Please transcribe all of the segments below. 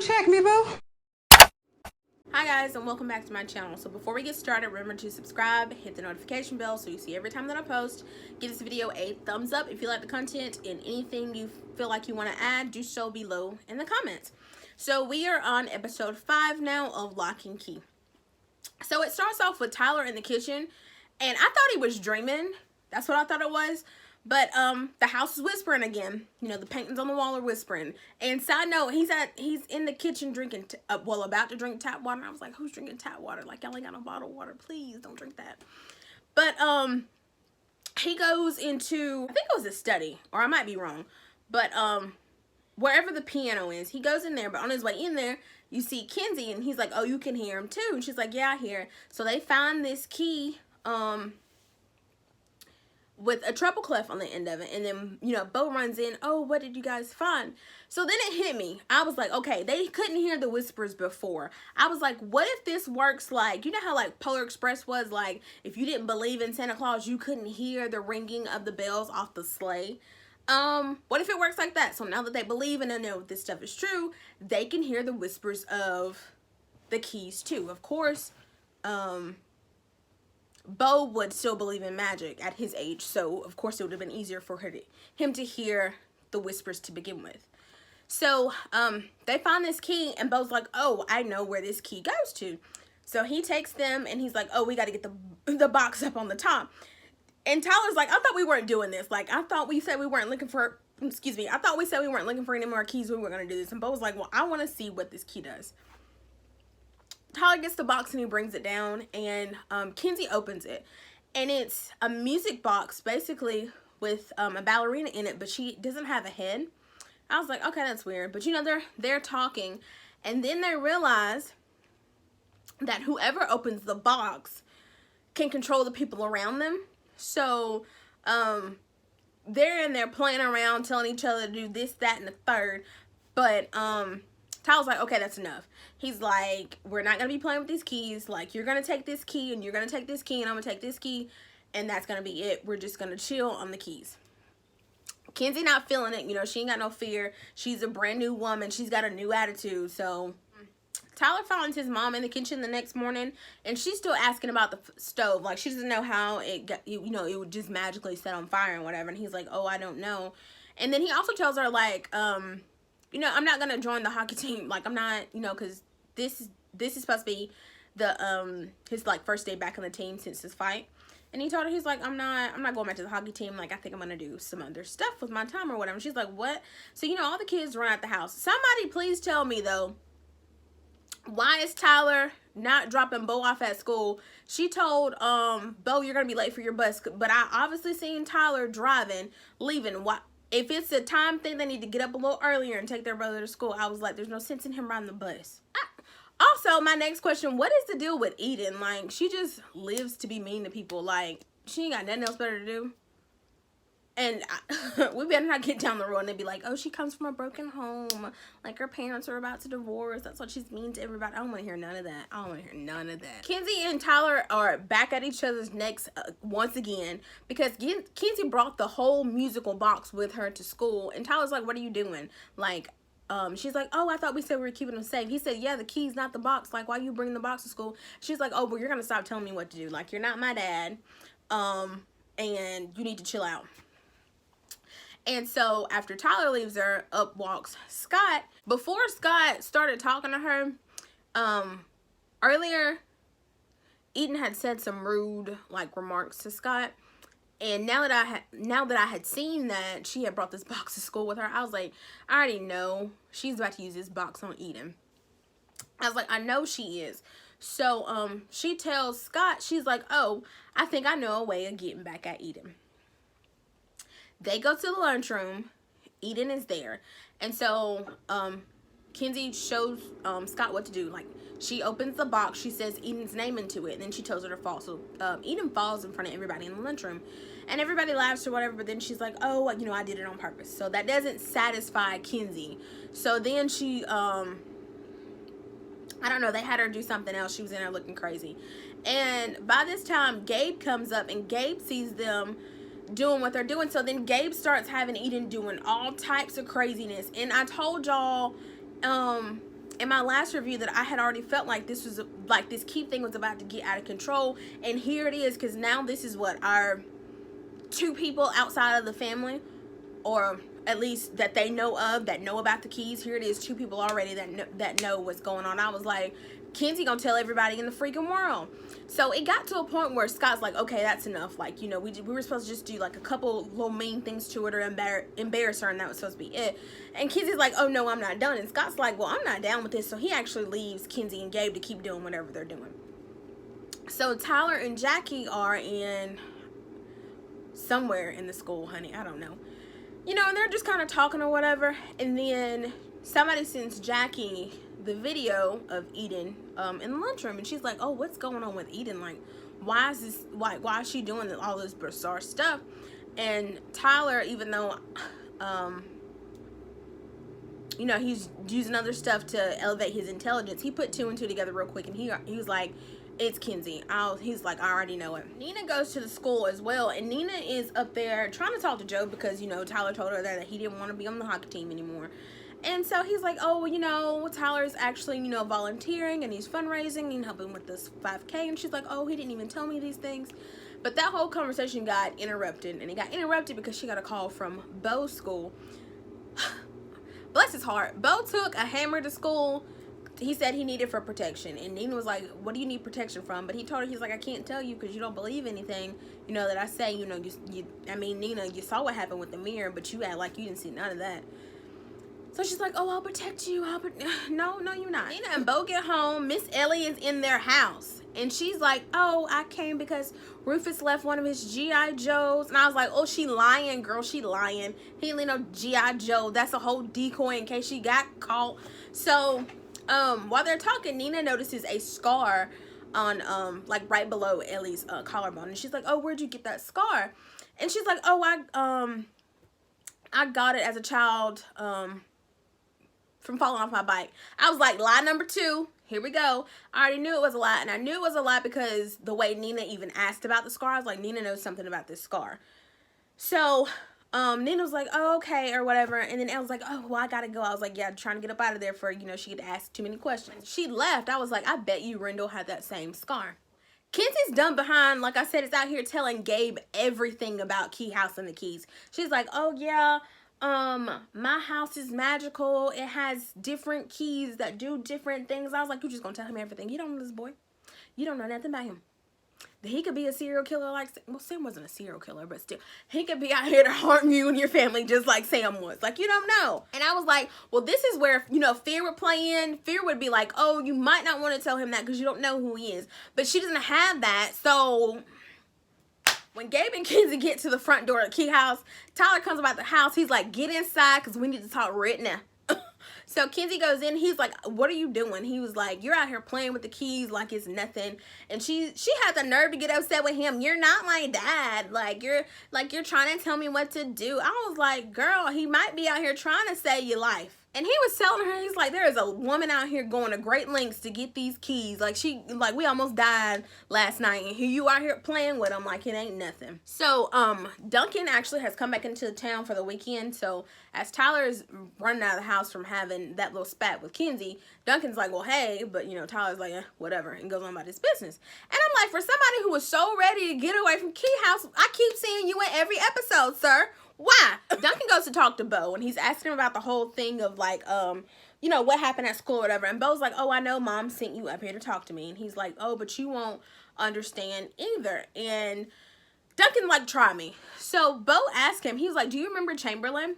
check me, boo. Hi guys, and welcome back to my channel. So before we get started, remember to subscribe, hit the notification bell so you see every time that I post. Give this video a thumbs up if you like the content, and anything you feel like you want to add, do so below in the comments. So we are on episode 5 now of Locke and Key. So it starts off with Tyler in the kitchen, and I thought he was dreaming. That's what I thought it was. But the house is whispering again. You know, the paintings on the wall are whispering. And side note, he's in the kitchen drinking, about to drink tap water. I was like, who's drinking tap water? Like, y'all ain't got no bottled water. Please don't drink that. But he goes into, I think it was a study, or I might be wrong. But wherever the piano is, he goes in there. But on his way in there, you see Kinsey, and he's like, oh, you can hear him too. And she's like, yeah, I hear. So they find this key, with a treble clef on the end of it, and then, you know, Bo runs in, oh, what did you guys find? So then it hit me. I was like, okay, they couldn't hear the whispers before. I was like, what if this works like, you know how like Polar Express was, like, if you didn't believe in Santa Claus, you couldn't hear the ringing of the bells off the sleigh? What if it works like that? So now that they believe and they know this stuff is true, they can hear the whispers of the keys too. Of course, Bo would still believe in magic at his age, so of course it would have been easier for him to hear the whispers to begin with. So they find this key, and Bo's like, oh, I know where this key goes to. So he takes them, and he's like, oh, we got to get the box up on the top. And Tyler's like, I thought we weren't doing this. Like, I thought we said we weren't looking for, I thought we said we weren't looking for any more keys. We were going to do this. And Bo was like, well, I want to see what this key does. Tyler gets the box and he brings it down, and Kinsey opens it, and it's a music box basically with a ballerina in it, but she doesn't have a head. I was like, okay, that's weird. But you know, they're talking, and then they realize that whoever opens the box can control the people around them. So they're in there playing around, telling each other to do this, that, and the third. But Tyler's like, okay, that's enough. He's like, we're not going to be playing with these keys. Like, you're going to take this key, and you're going to take this key, and I'm going to take this key, and that's going to be it. We're just going to chill on the keys. Kinsey not feeling it. You know, she ain't got no fear. She's a brand new woman. She's got a new attitude. So Tyler finds his mom in the kitchen the next morning, and she's still asking about the stove. Like, she doesn't know how it got, you know, it would just magically set on fire and whatever. And he's like, oh, I don't know. And then he also tells her, like, you know, I'm not going to join the hockey team. Like, I'm not, you know, because this is supposed to be the, his, like, first day back on the team since his fight. And he told her, he's like, I'm not going back to the hockey team. Like, I think I'm going to do some other stuff with my time or whatever. And she's like, what? So, you know, all the kids run out the house. Somebody please tell me, though, why is Tyler not dropping Bo off at school? She told Bo, you're going to be late for your bus. But I obviously seen Tyler driving, leaving. Why? If it's a time thing, they need to get up a little earlier and take their brother to school. I was like, there's no sense in him riding the bus. Also, my next question, what is the deal with Eden? Like, she just lives to be mean to people. Like, she ain't got nothing else better to do. And we better not get down the road and they be like, oh, she comes from a broken home. Like, her parents are about to divorce. That's what she's mean to everybody. I don't want to hear none of that. I don't want to hear none of that. Kinsey and Tyler are back at each other's necks once again, because Kinsey brought the whole musical box with her to school. And Tyler's like, what are you doing? Like, she's like, oh, I thought we said we were keeping them safe. He said, yeah, the key's not the box. Like, why you bring the box to school? She's like, oh, well, you're going to stop telling me what to do. Like, you're not my dad. And you need to chill out. And so after Tyler leaves her, up walks Scott. Before Scott started talking to her, earlier, Eden had said some rude, like, remarks to Scott. And now that I had seen that she had brought this box to school with her, I was like, I already know she's about to use this box on Eden. I was like, I know she is. So she tells Scott, she's like, oh, I think I know a way of getting back at Eden. They go to the lunchroom. Eden is there. And so Kinsey shows Scott what to do. Like, she opens the box. She says Eden's name into it. And then she tells her to fall. So Eden falls in front of everybody in the lunchroom. And everybody laughs or whatever. But then she's like, oh, you know, I did it on purpose. So that doesn't satisfy Kinsey. So then she, I don't know, they had her do something else. She was in there looking crazy. And by this time, Gabe comes up. And Gabe sees them doing what they're doing. So then Gabe starts having Eden doing all types of craziness. And I told y'all in my last review that I had already felt like this was like this key thing was about to get out of control, and here it is, because now this is what our 2 people outside of the family, or at least that they know of, that know about the keys. Here it is, 2 people already that know what's going on. I was like, Kinsey gonna tell everybody in the freaking world. So it got to a point where Scott's like, okay, that's enough. Like, you know, we were supposed to just do like a couple little mean things to it or embarrass her, and that was supposed to be it. And Kinsey's like, oh no, I'm not done. And Scott's like, well, I'm not down with this. So he actually leaves Kinsey and Gabe to keep doing whatever they're doing. So Tyler and Jackie are in somewhere in the school, honey, I don't know. You know, and they're just kind of talking or whatever, and then somebody sends Jackie the video of Eden in the lunchroom, and she's like, oh, what's going on with Eden? Like, why is this, like, why is she doing all this bizarre stuff? And Tyler, even though you know, he's using other stuff to elevate his intelligence, he put 2 and 2 together real quick, and he was like, it's Kinsey. He's like, I already know it. Nina goes to the school as well, and Nina is up there trying to talk to Joe because, you know, Tyler told her that he didn't want to be on the hockey team anymore. And so he's like, oh, well, you know, Tyler's actually, you know, volunteering, and he's fundraising and helping with this 5K. And she's like, oh, he didn't even tell me these things. But that whole conversation got interrupted, and it got interrupted because she got a call from Bo's school. Bless his heart. Bo took a hammer to school. He said he needed for protection, and Nina was like, what do you need protection from? But he told her, he's like, I can't tell you because you don't believe anything, you know, that I say. You know, I mean, Nina, you saw what happened with the mirror, but you act like you didn't see none of that. So she's like, oh, I'll protect you. No, you're not. Nina and Bo get home. Miss Ellie is in their house, and she's like, oh, I came because Rufus left one of his G.I. Joes. And I was like, oh, she lying, girl, she lying. He didn't know G.I. Joe. That's a whole decoy in case she got caught. So while they're talking, Nina notices a scar on like right below Ellie's collarbone, and she's like, oh, where'd you get that scar? And she's like, oh, I got it as a child from falling off my bike. I was like, lie number 2, here we go. I already knew it was a lie, and I knew it was a lie because the way Nina even asked about the scar, I was like, Nina knows something about this scar. So Nina was like, oh, okay, or whatever. And then Elle was like, oh, well, I gotta go. I was like, yeah, trying to get up out of there for, you know, she could ask too many questions. She left. I was like, I bet you Rendell had that same scar. Kinsey's done behind, like I said, is out here telling Gabe everything about Key House and the keys. She's like, oh, yeah, my house is magical. It has different keys that do different things. I was like, you just gonna tell him everything. You don't know this boy. You don't know nothing about him. He could be a serial killer like, well, Sam wasn't a serial killer, but still, he could be out here to harm you and your family just like Sam was. Like, you don't know. And I was like, well, this is where, you know, fear would play in. Fear would be like, oh, you might not want to tell him that because you don't know who he is. But she doesn't have that. So when Gabe and Kinsey get to the front door of the Key House, Tyler comes about the house. He's like, get inside because we need to talk right now. So Kinsey goes in. He's like, what are you doing? He was like, you're out here playing with the keys like it's nothing. And she had the nerve to get upset with him. You're not my dad. Like you're trying to tell me what to do. I was like, girl, he might be out here trying to save your life. And he was telling her, he's like, there is a woman out here going to great lengths to get these keys. Like, we almost died last night. And here you out here playing with them like it ain't nothing. So, Duncan actually has come back into town for the weekend. So, as Tyler is running out of the house from having that little spat with Kinsey, Duncan's like, well, hey. But, you know, Tyler's like, whatever. And goes on about his business. And I'm like, for somebody who was so ready to get away from Key House, I keep seeing you in every episode, sir. Why? Duncan goes to talk to Bo, and he's asking him about the whole thing of like, you know, what happened at school or whatever. And Bo's like, oh, I know Mom sent you up here to talk to me. And he's like, oh, but you won't understand either. And Duncan like, try me. So Bo asked him, he was like, do you remember Chamberlain?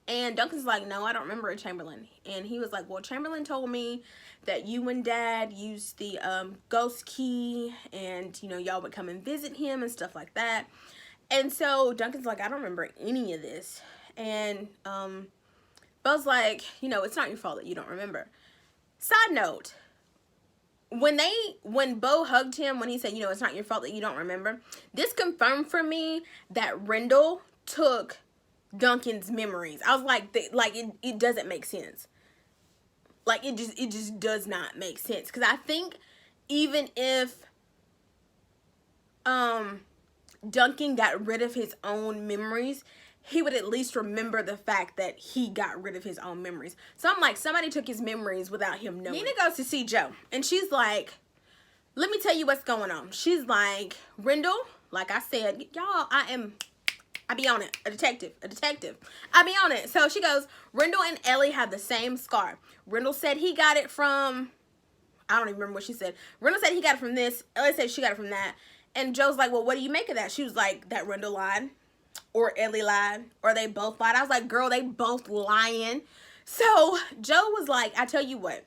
And Duncan's like, no, I don't remember a Chamberlain. And he was like, well, Chamberlain told me that you and Dad used the ghost key, and, you know, y'all would come and visit him and stuff like that. And so Duncan's like, I don't remember any of this. And Bo's like, you know, it's not your fault that you don't remember. Side note, when Bo hugged him, when he said, you know, it's not your fault that you don't remember, this confirmed for me that Rendell took Duncan's memories. I was like, it doesn't make sense. Like, it just does not make sense. Because I think even if Duncan got rid of his own memories, he would at least remember the fact that he got rid of his own memories. So I'm like, somebody took his memories without him knowing. Nina goes to see Joe, and she's like, let me tell you what's going on. She's like, Rendell, like I said, y'all, I be on it. A detective. I be on it. So she goes, Rendell and Ellie have the same scar. Rendell said he got it from, I don't even remember what she said. Rendell said he got it from this. Ellie said she got it from that. And Joe's like, well, what do you make of that? She was like, that Rendell lied. Or Ellie lied. Or they both lied. I was like, girl, they both lying. So Joe was like, I tell you what.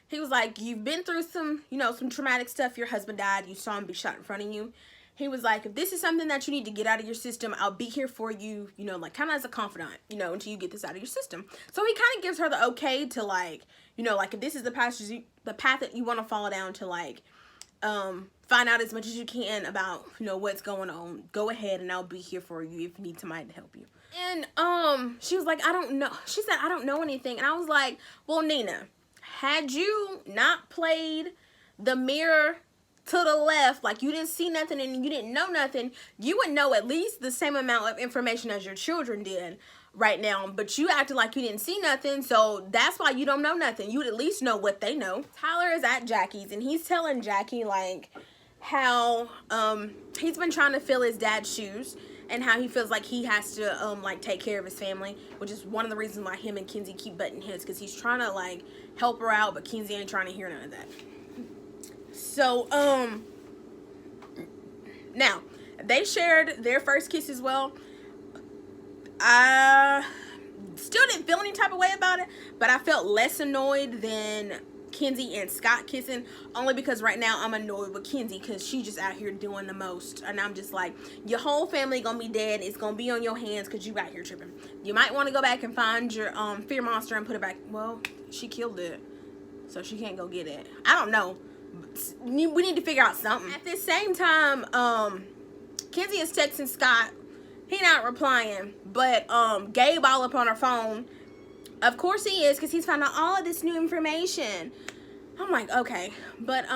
He was like, you've been through some, you know, some traumatic stuff. Your husband died. You saw him be shot in front of you. He was like, if this is something that you need to get out of your system, I'll be here for you, you know, like kind of as a confidant, you know, until you get this out of your system. So he kind of gives her the okay to like, you know, like if this is the path that you want to follow down to like, find out as much as you can about, you know, what's going on. Go ahead and I'll be here for you if you need somebody to help you. And she was like, I don't know. She said, I don't know anything. And I was like, well, Nina, had you not played the mirror to the left, like you didn't see nothing and you didn't know nothing, you would know at least the same amount of information as your children did right now. But you acted like you didn't see nothing, so that's why you don't know nothing. You would at least know what they know. Tyler is at Jackie's, and he's telling Jackie like how he's been trying to fill his dad's shoes, and how he feels like he has to like take care of his family, which is one of the reasons why him and Kinsey keep butting heads, because he's trying to like help her out, but Kinsey ain't trying to hear none of that. So now they shared their first kiss as well. I still didn't feel any type of way about it, but I felt less annoyed than Kinsey and Scott kissing, only because right now I'm annoyed with Kinsey because she's just out here doing the most, and I'm just like, your whole family gonna be dead. It's gonna be on your hands because you out here tripping. You might want to go back and find your fear monster and put it back. Well, she killed it, so she can't go get it. I don't know. We need to figure out something. At the same time, Kinsey is texting Scott. He not replying, but Gabe all up on her phone. Of course he is, because he's found out all of this new information. I'm like, okay. But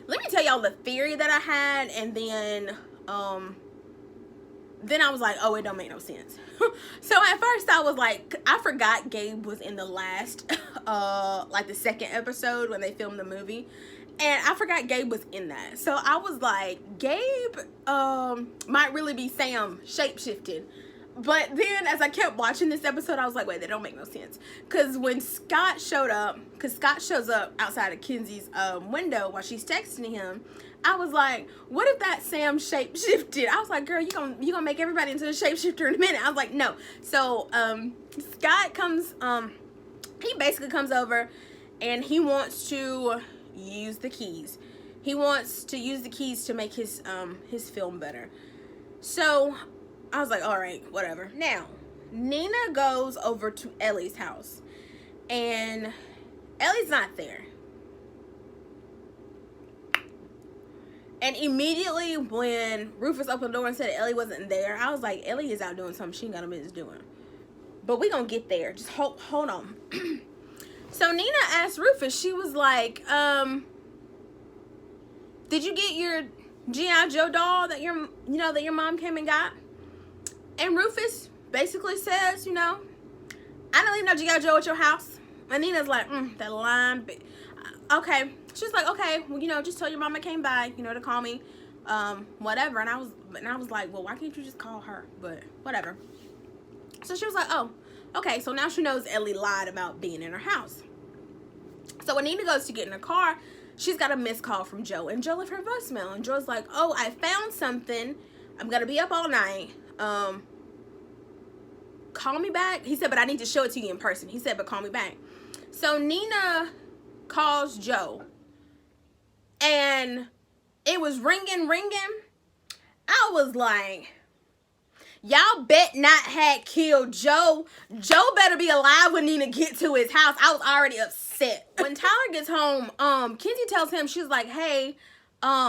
let me tell y'all the theory that I had, and then I was like, oh, it don't make no sense. So at first I was like, I forgot Gabe was in the last like the second episode when they filmed the movie, and I forgot Gabe was in that. So I was like, Gabe might really be Sam shapeshifted. But then as I kept watching this episode, I was like, wait, that don't make no sense. Because when Scott showed up, because Scott shows up outside of Kinsey's window while she's texting him, I was like, what if that Sam shapeshifted? I was like, girl, you gonna make everybody into a shapeshifter in a minute. I was like, no. So Scott comes, he basically comes over and he wants to use the keys. He wants to use the keys to make his film better. So I was like, all right, whatever. Now, Nina goes over to Ellie's house, and Ellie's not there. And immediately when Rufus opened the door and said Ellie wasn't there, I was like, Ellie is out doing something she ain't got no business doing. But we gonna get there. Just hold on. So Nina asked Rufus, she was like, did you get your G.I. Joe doll that your mom came and got? And Rufus basically says, I don't leave no G.I. Joe at your house. And Nina's like, that line. Okay. She's like, okay, well, just tell your mom I came by, to call me, whatever. And I was like, well, why can't you just call her? But whatever. So she was like, oh, okay. So now she knows Ellie lied about being in her house. So when Nina goes to get in her car, she's got a missed call from Joe. And Joe left her voicemail. And Joe's like, oh, I found something. I'm going to be up all night. Call me back. He said, but I need to show it to you in person. He said, but call me back. So Nina calls Joe, and it was ringing. I was like, y'all bet not had killed Joe. Joe better be alive when Nina get to his house. I was already upset. When Tyler gets home, Kinsey tells him, she's like, hey,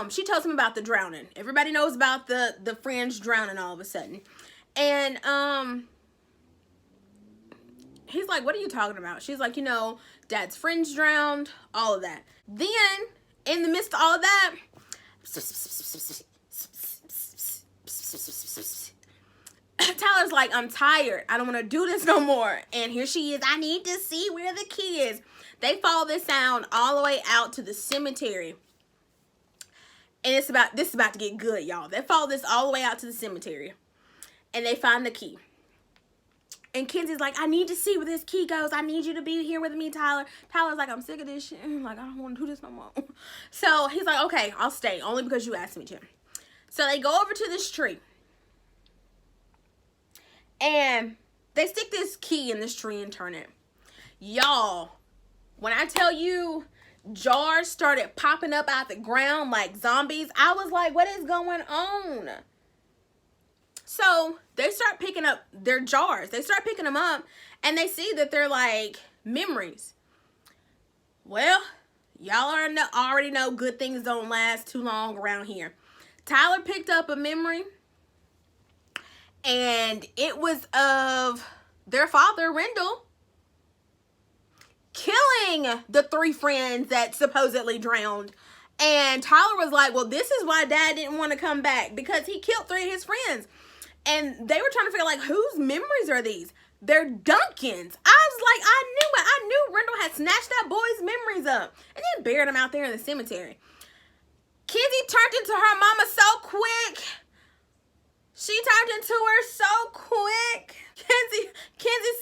she tells him about the drowning. Everybody knows about the friends drowning all of a sudden. And he's like, what are you talking about? She's like, Dad's friends drowned, all of that. Then, in the midst of all of that, Tyler's like, I'm tired. I don't want to do this no more. And here she is. I need to see where the key is. They follow this sound all the way out to the cemetery. And this is about to get good, y'all. They follow this all the way out to the cemetery. And they find the key. And Kinsey's like, I need to see where this key goes. I need you to be here with me, Tyler. Tyler's like, I'm sick of this shit. I'm like, I don't want to do this no more. So he's like, okay, I'll stay. Only because you asked me to. So they go over to this tree. And they stick this key in this tree and turn it. Y'all, when I tell you jars started popping up out the ground like zombies, I was like, what is going on? So they start picking up their jars. They start picking them up and they see that they're like memories. Well, y'all already know good things don't last too long around here. Tyler picked up a memory and it was of their father, Rendell, killing the 3 friends that supposedly drowned. And Tyler was like, well, this is why Dad didn't want to come back, because he killed 3 of his friends. And they were trying to figure, like, whose memories are these? They're Duncan's. I was like, I knew it. I knew Rendell had snatched that boy's memories up and then buried them out there in the cemetery. Kinsey turned into her mama so quick. She turned into her so quick. Kinsey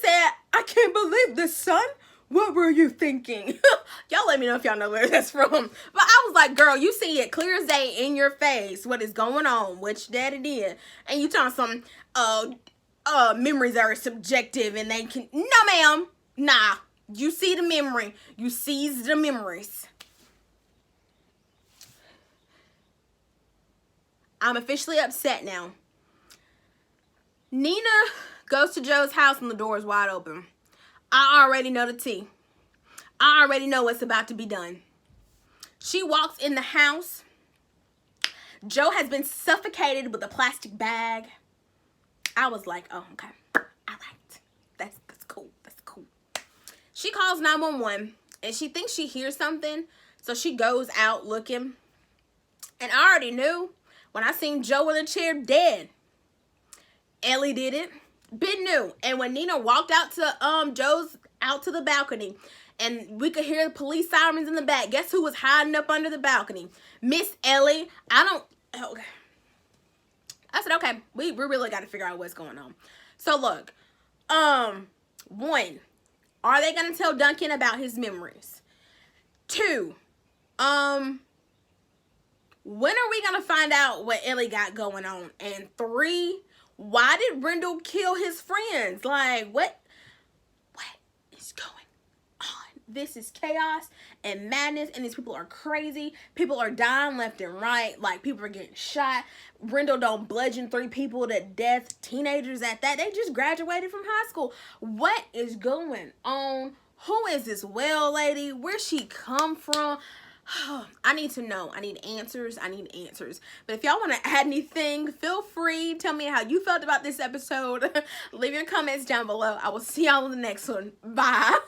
said, I can't believe this, son. What were you thinking? Y'all let me know if y'all know where that's from. But I was like, girl, you see it clear as day in your face what is going on, which daddy did. And you talking some memories are subjective and they can, no ma'am, nah. You see the memory. You seize the memories. I'm officially upset now. Nina goes to Joe's house and the door is wide open. I already know the tea. I already know what's about to be done. She walks in the house. Joe has been suffocated with a plastic bag. I was like, oh, okay. All right. That's cool. That's cool. She calls 911 and she thinks she hears something. So she goes out looking. And I already knew when I seen Joe in a chair dead. Ellie did it. Been new. And when Nina walked out to Joe's out to the balcony and we could hear the police sirens in the back, guess who was hiding up under the balcony? Miss Ellie. Okay. I said, okay, we really got to figure out what's going on. So look, 1, are they gonna tell Duncan about his memories? 2, when are we gonna find out what Ellie got going on? And 3, why did Rendell kill his friends? Like, what is going on? This is chaos and madness, and these people are crazy. People are dying left and right. Like, people are getting shot. Rendell don't bludgeon 3 people to death. Teenagers at that. They just graduated from high school. What is going on? Who is this well lady? Where'd she come from? I need to know. I need answers. But if y'all want to add anything, feel free. Tell me how you felt about this episode. Leave your comments down below. I will see y'all in the next one. Bye.